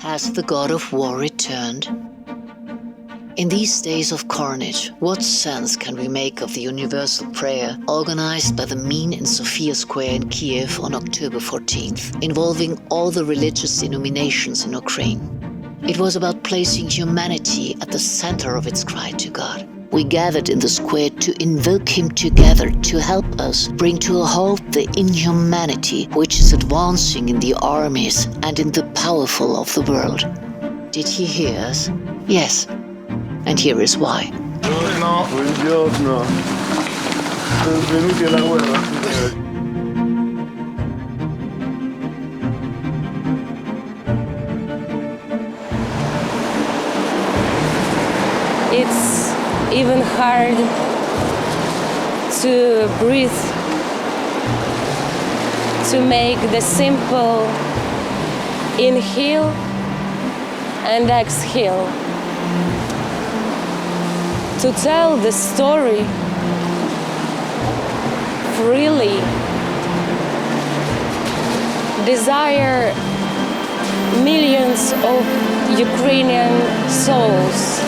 Has the god of war returned? In these days of carnage, what sense can we make of the universal prayer organized by the Mean in Sofia Square in Kiev on October 14th, involving all the religious denominations in Ukraine? It was about placing humanity at the center of its cry to God. We gathered in the square to invoke him together to help us bring to a halt the inhumanity which is advancing in the armies and in the powerful of the world. Did he hear us? Yes. And here is why. Buongiorno. Benvenuti alla guerra. It's even hard to breathe, to make the simple inhale and exhale, to tell the story freely, desire millions of Ukrainian souls.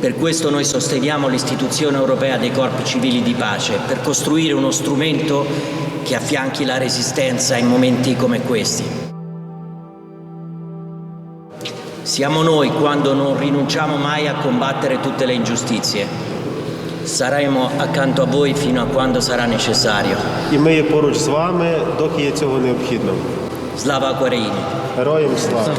Per questo noi sosteniamo l'istituzione europea dei corpi civili di pace, per costruire uno strumento che affianchi la resistenza in momenti come questi. Siamo noi quando non rinunciamo mai a combattere tutte le ingiustizie. Saremo accanto a voi fino a quando sarà necessario. І ми є поруч з вами, доки є цього необхідно. Slava Ukraini! Героям слава!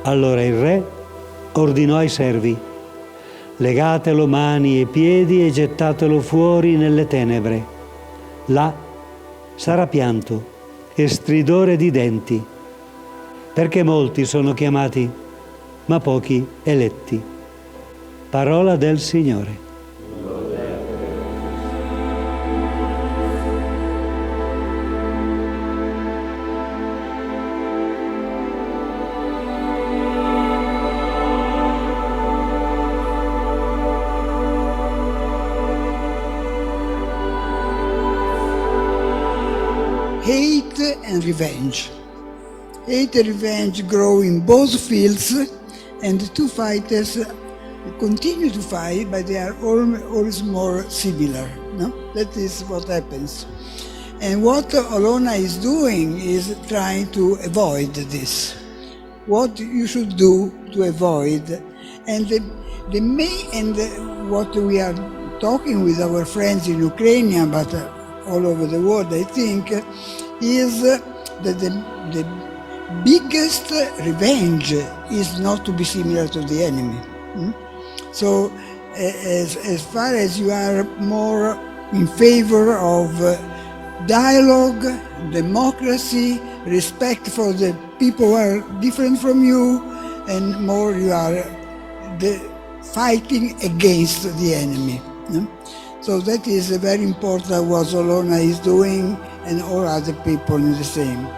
Allora il re ordinò ai servi: legatelo mani e piedi e gettatelo fuori nelle tenebre. Là sarà pianto e stridore di denti, perché molti sono chiamati, ma pochi eletti. Parola del Signore. Hate and revenge. Hate and revenge grow in both fields, and the two fighters continue to fight, but they are always more similar. No? That is what happens. And what Olona is doing is trying to avoid this. What you should do to avoid. And what we are talking with our friends in Ukraine, but all over the world, I think, is that the biggest revenge is not to be similar to the enemy. So as far as you are more in favor of dialogue, democracy, respect for the people who are different from you, and more you are fighting against the enemy. So that is very important what Olona is doing, and all other people in the same.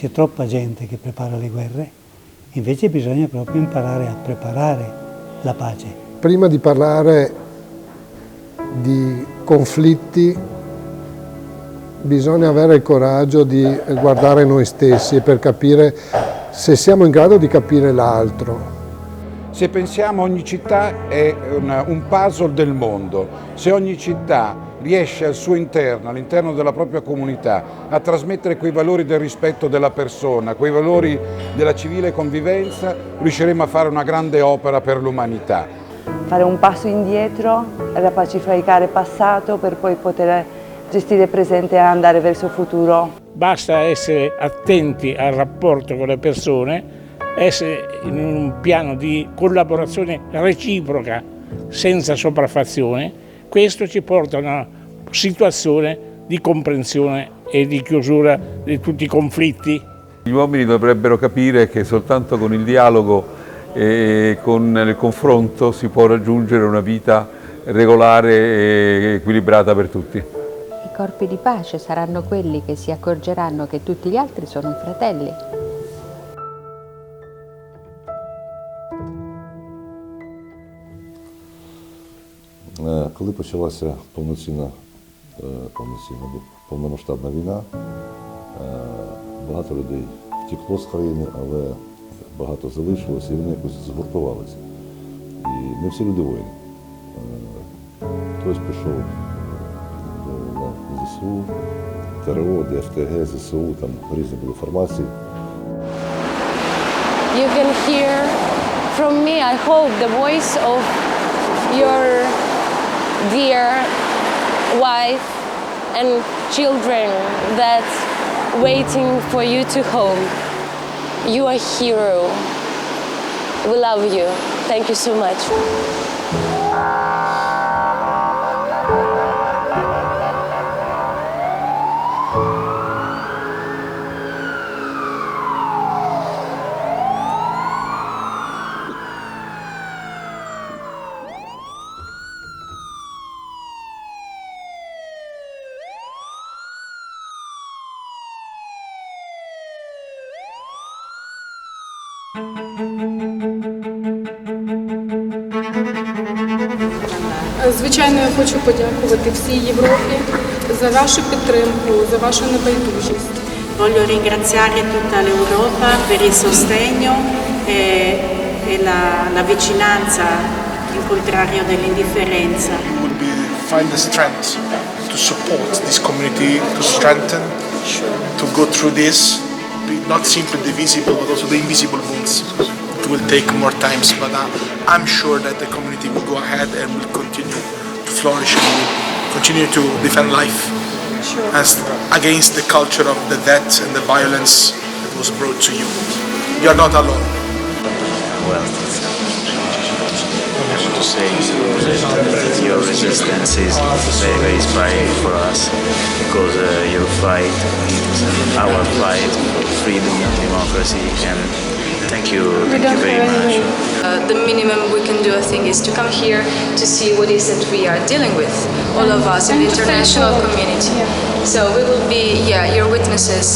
C'è troppa gente che prepara le guerre, invece bisogna proprio imparare a preparare la pace. Prima di parlare di conflitti bisogna avere il coraggio di guardare noi stessi per capire se siamo in grado di capire l'altro. Se pensiamo ogni città è un puzzle del mondo, se ogni città riesce al suo interno, all'interno della propria comunità, a trasmettere quei valori del rispetto della persona, quei valori della civile convivenza, riusciremo a fare una grande opera per l'umanità. Fare un passo indietro, rapacificare il passato per poi poter gestire il presente e andare verso il futuro. Basta essere attenti al rapporto con le persone, essere in un piano di collaborazione reciproca senza sopraffazione. Questo ci porta a una situazione di comprensione e di chiusura di tutti i conflitti. Gli uomini dovrebbero capire che soltanto con il dialogo e con il confronto si può raggiungere una vita regolare e equilibrata per tutti. I corpi di pace saranno quelli che si accorgeranno che tutti gli altri sono fratelli. Коли почалася повномасштабна війна, багато людей втекло з країни, але багато залишилося і вони якось згуртувалися. І ми всі люди воїни. Хтось пішов на ЗСУ, ТРО, ДФТГ, ЗСУ, там різні були формації. You can hear from me, I hope, the voice of your dear wife and children that's waiting for you to home. You are a hero. We love you. Thank you so much. Звичайно, я хочу подякувати всій Європі за вашу підтримку, за вашу небайдужість. Voglio ringraziare tutta l'Europa per il sostegno e la vicinanza, il contrario dell'indifferenza. You will find the strength to support this community, to strengthen, to go through this, not simply the visible but also the invisible wounds. It will take more times, but I'm sure that the community will go ahead and will continue to flourish and will continue to defend life as against the culture of the death and the violence that was brought to you. You are not alone. Well, I want to say that your resistance is very, very inspiring for us because your fight is our fight for freedom, democracy, and thank you very much. The minimum we can do, I think, is to come here to see what is that we are dealing with, all of us in the international community. So we will be, your witnesses.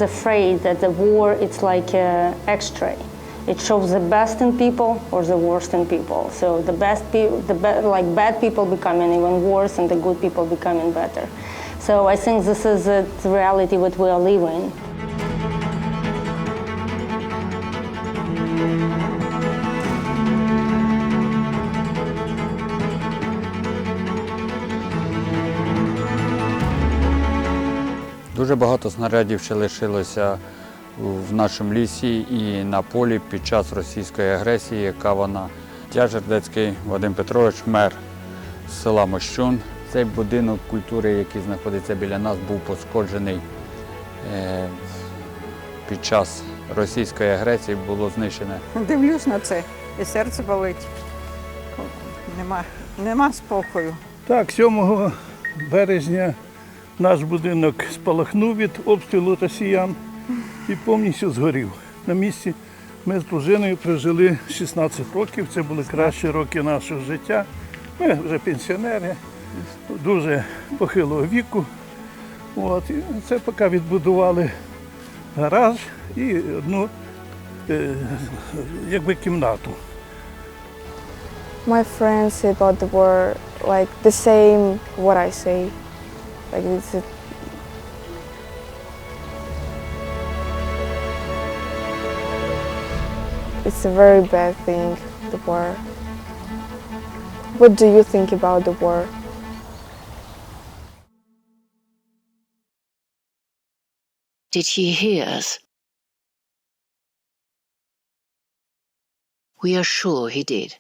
Afraid that the war it's like an X-ray. It shows the best in people or the worst in people. So the bad people becoming even worse and the good people becoming better. So I think this is the reality that we are living. Дуже багато снарядів ще лишилося в нашому лісі і на полі під час російської агресії, яка вона. Я Жердецький Вадим Петрович, мер села Мощун. Цей будинок культури, який знаходиться біля нас, був пошкоджений під час російської агресії, було знищене. Дивлюсь на це і серце болить. Нема спокою. Так, 7 березня наш будинок спалахнув від обстрілу росіян і повністю згорів. На місці ми з дружиною прожили 16 років, це були кращі роки нашого життя. Ми вже пенсіонери, дуже похилого віку. От, і це поки відбудували гараж і одну кімнату. My friends say about the war like the same what I say. Like it's a very bad thing, the war. What do you think about the war? Did he hear us? We are sure he did.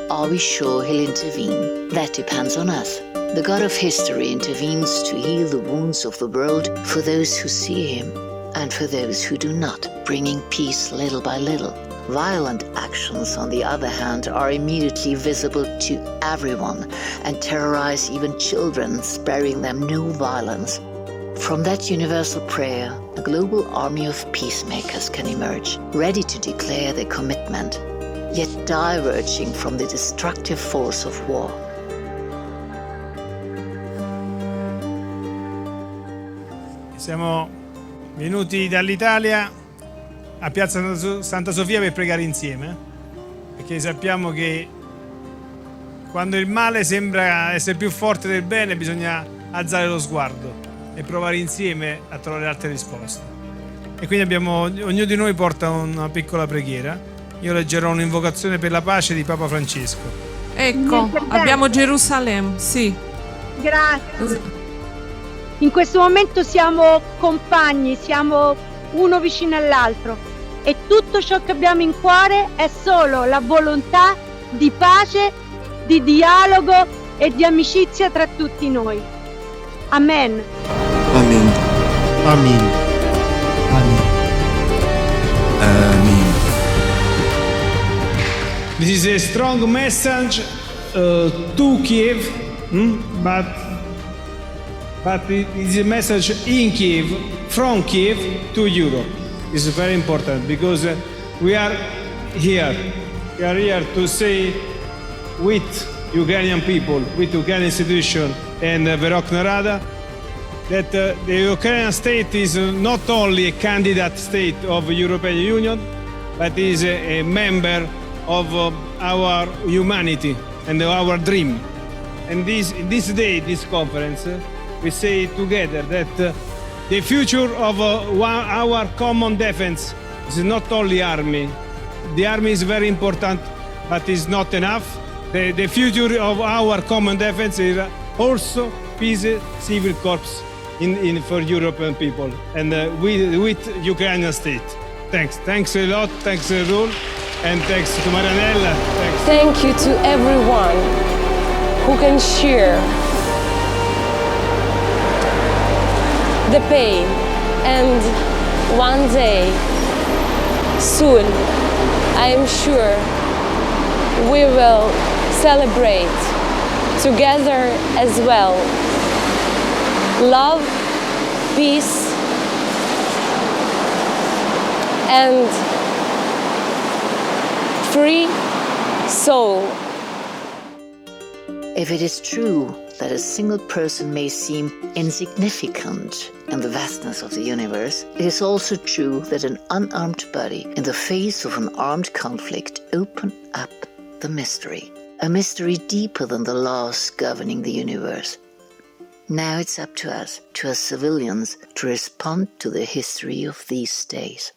Are we sure he'll intervene? That depends on us. The God of history intervenes to heal the wounds of the world for those who see him and for those who do not, bringing peace little by little. Violent actions, on the other hand, are immediately visible to everyone and terrorize even children, sparing them no violence. From that universal prayer, a global army of peacemakers can emerge, ready to declare their commitment, yet diverging from the destructive force of war. Siamo venuti dall'Italia a Piazza Santa Sofia per pregare insieme, perché sappiamo che quando il male sembra essere più forte del bene bisogna alzare lo sguardo e provare insieme a trovare altre risposte. E quindi ognuno di noi porta una piccola preghiera. Io leggerò un'invocazione per la pace di Papa Francesco. Ecco, abbiamo Gerusalemme, sì. Grazie. In questo momento siamo compagni, siamo uno vicino all'altro e tutto ciò che abbiamo in cuore è solo la volontà di pace, di dialogo e di amicizia tra tutti noi. Amen. Amen. Amen. Amen. Amen. This is a strong message to Kiev, but it is a message in Kiev, from Kiev to Europe. It's very important because we are here to say with Ukrainian people, with Ukrainian institution and Verkhovna Rada, that the Ukrainian state is not only a candidate state of the European Union, but is a member of our humanity and our dream. And this day, this conference, we say together that the future of our common defense is not only army. The army is very important, but is not enough. The future of our common defense is also peace, civil corps for European people and with Ukrainian state. Thanks a lot. Thanks Rul, and thanks to Marianella. Thank you to everyone who can share the pain, and one day, soon, I am sure we will celebrate together as well. Love, peace, and free soul. If it is true that a single person may seem insignificant in the vastness of the universe, it is also true that an unarmed body in the face of an armed conflict opened up the mystery. A mystery deeper than the laws governing the universe. Now it's up to us, to us civilians, to respond to the history of these days.